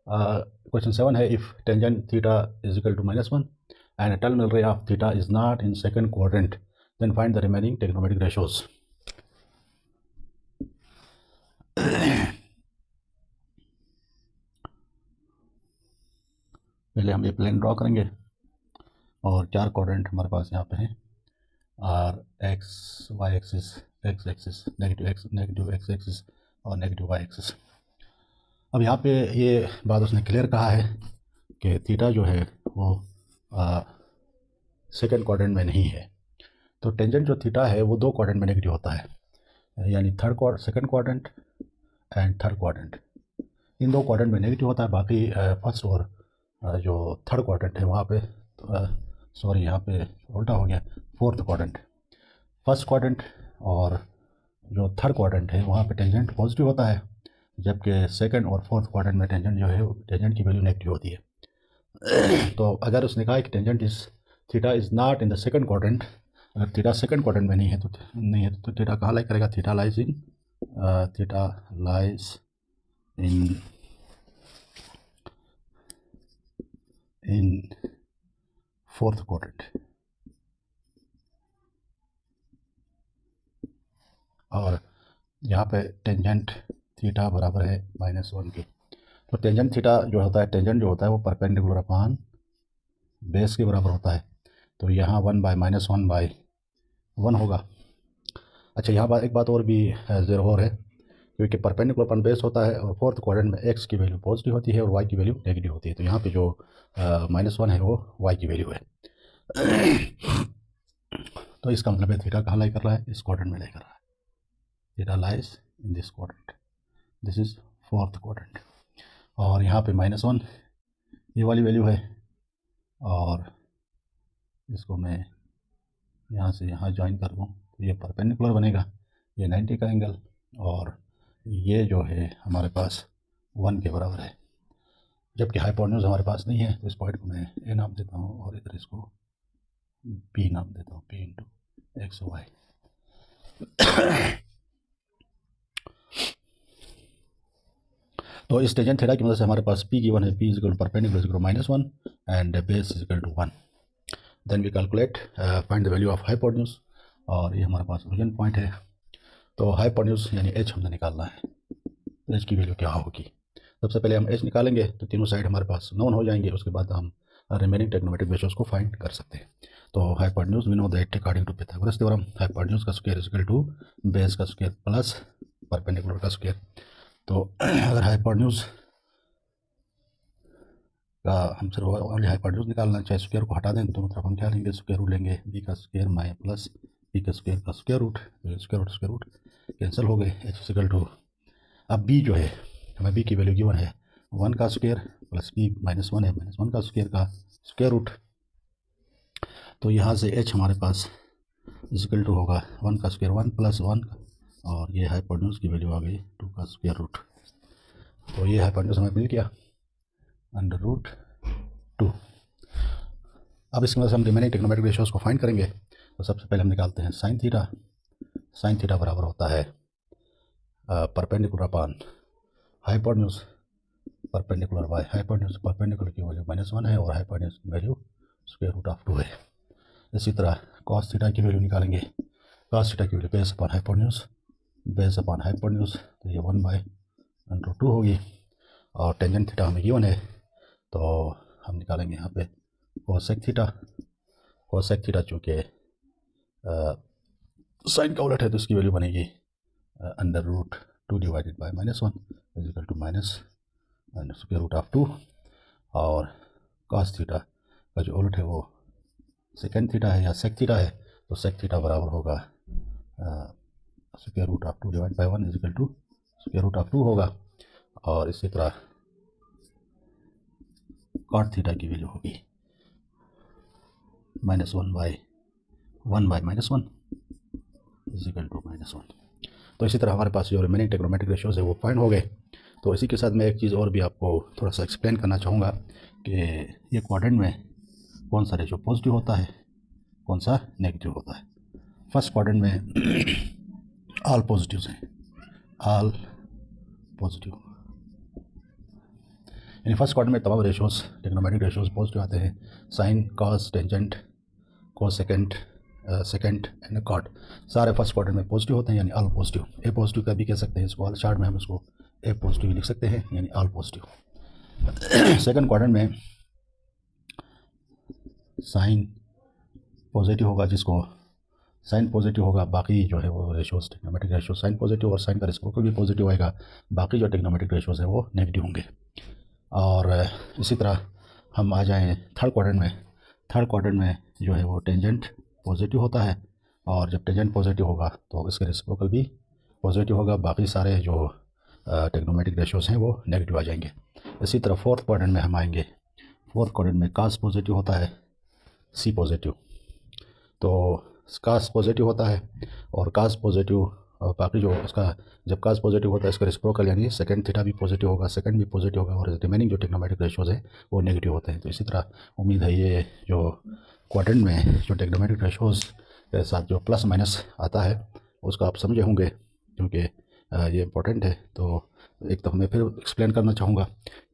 Question 7 है, if tangent theta is equal to -1 and a terminal ray of theta is not in second quadrant, then find the remaining trigonometric ratios. पहले हम ये plane draw करेंगे और 4 quadrant हमारे पास यहाँ पे हैं, आर X Y axis, X axis, negative X axis और नेगेटिव वाई एक्सिस। अब यहाँ पे ये बात उसने क्लियर कहा है कि थीटा जो है वो सेकंड क्वाड्रेंट में नहीं है। तो टेंजेंट जो थीटा है वो 2 क्वाड्रेंट में नेगेटिव होता है, यानी second quadrant and third quadrant, in 2 quadrant में नेगेटिव होता है। बाकी फर्स्ट और जो थर्ड क्वाड्रेंट है वहाँ पे सॉरी यहाँ पे उल्टा हो गया, फोर्थ क्वाड्रेंट, फर्स्ट क्वाड्रेंट और जो थर्ड क्वाड्रेंट है वहाँ पे टेंजेंट पॉजिटिव होता है, जबकि सेकंड और फोर्थ क्वाड्रेंट में टेंजेंट जो है टेंजेंट की वैल्यू नेगेटिव होती है। तो अगर उसने कहा कि tangent theta is not in the second quadrant, अगर थीटा सेकंड क्वाड्रेंट में नहीं है तो थीटा कहाँ लाई करेगा, theta lies in fourth quadrant. और यहाँ पे टेंजेंट थीटा बराबर है -1 के। तो टेंजेंट थीटा जो होता है, टेंजेंट जो होता है वो परपेंडिकुलर अपॉन बेस के बराबर होता है। तो यहाँ 1/-1/1 होगा। अच्छा, यहाँ एक बात और भी ज़रूर और है, क्योंकि परपेंडिकुलर अपॉन बेस होता है और फोर्थ क्वाड्रेंट में एक्स की वैल्यू पॉजिटिव होती है और वाई की वैल्यू नेगेटिव होती है। तो यहाँ पे जो -1 है वो वाई की वैल्यू है। तो इसका मतलब है थीटा कहाँ लाई कर रहा है, इस क्वाड्रेंट में लाई कर रहा है। Theta lies in this quadrant, this is fourth quadrant. और यहाँ पे -1 ये वाली वैल्यू है, और इसको मैं यहाँ से यहाँ ज्वाइन कर दूँ तो ये परपेंडिकुलर बनेगा, ये 90 का एंगल, और ये जो है हमारे पास 1 के बराबर है, जबकि हाइपोटेन्यूज हमारे पास नहीं है। तो इस पॉइंट को मैं ए नाम देता हूँ और इधर इसको बी नाम देता हूँ, P × एक्स वाई। तो इस टेंजेंट थीटा की मदद से हमारे पास P गिवन है, P is perpendicular -1 and base is equal to 1। Then we calculate find the value of hypotenuse, और ये हमारे पास ओरिजिन पॉइंट है। तो हाइपोटेन्यूज यानी h हमने निकालना है, h की वैल्यू क्या होगी। सबसे पहले हम h निकालेंगे तो तीनों साइड हमारे पास नोन हो जाएंगे, उसके बाद हम रिमेनिंग ट्रिग्नोमेट्रिक रेशियोज को फाइंड कर सकते हैं। तो hypotenuse we know that according to Pythagoras theorem, hypotenuse का square is equal to base का स्क्वायर प्लस परपेंडिकुलर का स्क्वायर। तो अगर हाइपोटेन्यूज का हम सिर्फ ओनली हाइपोटेन्यूज निकालना, चाहे स्क्वायर को हटा दें, दोनों तरफ हम क्या लेंगे, स्क्वायर रूट लेंगे, बी का स्क्वायर माइ प्लस बी का square root, square root cancel हो गए, h इज इक्वल टू, अब b जो है हमें b की वैल्यू गिवन है 1 का स्क्वायर प्लस b -1 है, -1 का स्क्वायर रूट। तो यहाँ से h हमारे पास इज इक्वल टू होगा 1 का स्क्वायर 1 + 1, और ये हाइपोटेन्यूज की वैल्यू आ गई 2 का स्क्वायर रूट। तो ये हाइपोटेन्यूज हमें मिल गया √2। अब इसकी मदद से हम रिमेनिंग ट्रिग्नोमेट्रिक रेशियोज को फाइंड करेंगे। तो सबसे पहले हम निकालते हैं साइन थीटा बराबर होता है perpendicular upon hypotenuse perpendicular by hypotenuse. Perpendicular की वैल्यू -1 है और हाइपोटेन्यूज की वैल्यू √2 है। इसी तरह कॉस थीटा की वैल्यू निकालेंगे, कॉस थीटा की वैल्यू बेस अपॉन हाइपोटेन्यूज, तो ये 1/√2 होगी। और टेंजेंट थीटा हमें गिवन है, तो हम निकालेंगे यहाँ पे कोसेक थीटा चूँकि साइन का उलट है तो इसकी वैल्यू बनेगी √2 divided by -1 is equal to -√2। और कॉस थीटा का जो उलट है वो सेकेंड थीटा है या सेक थीटा है, तो सेक थीटा बराबर होगा √2 divide by 1 is equal to √2 होगा। और इसी तरह कॉट थीटा की वैल्यू होगी -1/1 इज इक्वल टू -1। तो इसी तरह हमारे पास जो रिमेनिंग ट्रिग्नोमेट्रिक रेशियोज है वो फाइंड हो गए। तो इसी के साथ मैं एक चीज़ और भी आपको थोड़ा सा एक्सप्लेन करना चाहूँगा कि ये क्वाड्रेंट में कौन सा रेशियो पॉजिटिव होता है, कौन सा नेगेटिव होता है। फर्स्ट क्वाड्रेंट में ऑल पॉजिटिव्स हैं, ऑल पॉजिटिव, यानी फर्स्ट क्वाड्रेंट में तमाम रेशोज़ ट्रिग्नोमेट्रिक रेशोज़ पॉजिटिव आते हैं। Sine, cos, tangent, cosecant, second and cot सारे फर्स्ट क्वाड्रेंट में पॉजिटिव होते हैं, यानी ऑल पॉजिटिव। ए पॉजिटिव का भी कह सकते हैं इसको, चार्ट में हम इसको ए पॉजिटिव लिख सकते हैं, यानी ऑल पॉजिटिव। सेकंड क्वाड्रेंट में साइन पॉजिटिव होगा, जिसको साइन पॉजिटिव होगा, बाकी जो है वो ratios trigonometric ratios sine positive और साइन का रेसिप्रोकल भी पॉजिटिव आएगा, बाकी जो ट्रिग्नोमेट्रिक रेशोज़ है वो नेगेटिव होंगे। और इसी तरह हम आ जाएँ थर्ड क्वाड्रेंट में। थर्ड क्वाड्रेंट में जो है वो टेंजेंट पॉजिटिव होता है, और जब टेंजेंट पॉजिटिव होगा तो इसके रेसिप्रोकल भी पॉजिटिव होगा, बाकी सारे जो ट्रिग्नोमेट्रिक रेशोज़ हैं वो नेगेटिव आ जाएंगे। इसी तरह फोर्थ क्वाड्रेंट में हम आएंगे। फोर्थ क्वाड्रेंट में कास पॉजिटिव होता है, सी पॉजिटिव। तो कास पॉजिटिव होता है और कास पॉजिटिव, और बाकी जो इसका जब कास पॉजिटिव होता है इसका रेसिप्रोकल यानी सेकंड थीटा भी पॉजिटिव होगा, सेकंड भी पॉजिटिव होगा, और रिमेनिंग जो ट्रिग्नोमेट्रिक रेशोज़ है वो नेगेटिव होते हैं। तो इसी तरह उम्मीद है ये जो क्वाड्रेंट में जो ट्रिग्नोमेट्रिक रेशोज़ के साथ जो प्लस माइनस आता है उसका आप समझे होंगे, क्योंकि ये इंपॉर्टेंट है। तो एक तो मैं फिर एक्सप्लेन करना चाहूँगा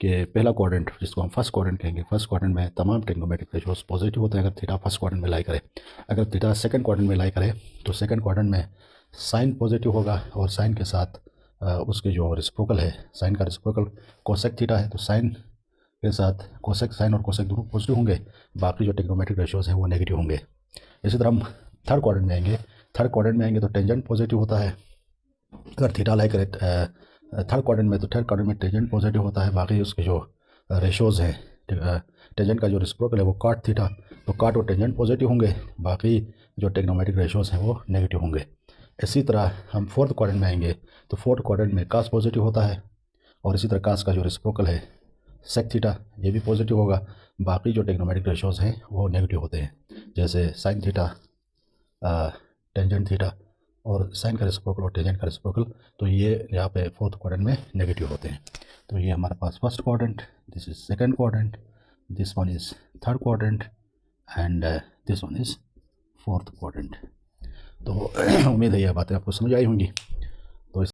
कि पहला क्वाड्रेंट जिसको हम फर्स्ट क्वाड्रेंट कहेंगे, फर्स्ट क्वाड्रेंट में तमाम ट्रिग्नोमेट्रिक रेशोज़ पॉजिटिव होते हैं अगर थीटा फर्स्ट क्वाड्रेंट में लाई करे। अगर थीटा सेकंड क्वाड्रेंट में लाई करे तो सेकंड क्वाड्रेंट में साइन पॉजिटिव होगा, और साइन के साथ उसके जो रेसिप्रोकल है, साइन का रेसिप्रोकल कोसेक थीटा है, तो साइन के साथ कोसेक, साइन और कोसेक दोनों पॉजिटिव होंगे, बाकी जो ट्रिग्नोमेट्रिक रेशोज़ हैं वो नेगेटिव होंगे। इसी तरह हम थर्ड क्वाड्रेंट में आएंगे। थर्ड क्वाड्रेंट में आएंगे तो टेंजेंट पॉजिटिव होता है अगर थीटा लाई करे थर्ड क्वाड्रेंट में, तो थर्ड क्वाड्रेंट में टेंजेंट पॉजिटिव होता है, बाकी उसके जो रेशोज़ हैं टेंजेंट का जो रेसिप्रोकल है वो काट थीटा, तो काट और टेंजेंट पॉजिटिव होंगे, बाकी जो ट्रिग्नोमेट्रिक रेशोज़ हैं वो नेगेटिव होंगे। इसी तरह हम फोर्थ क्वाड्रेंट में आएंगे तो फोर्थ क्वाड्रेंट में कास पॉजिटिव होता है, और इसी तरह कास का जो रेसिप्रोकल है सेक थीटा ये भी पॉजिटिव होगा, बाकी जो ट्रिग्नोमेट्रिक रेशोज़ हैं वो नेगेटिव होते हैं, जैसे साइन थीटा, टेंजेंट थीटा, और साइन का रेसिप्रोकल और टेंजेंट का रेसिप्रोकल, तो ये यहाँ पे फोर्थ क्वाड्रेंट में नेगेटिव होते हैं। तो ये हमारे पास first quadrant, this is second quadrant, this one is third quadrant, and this one is fourth quadrant. तो उम्मीद है ये बातें आपको समझ आई होंगी।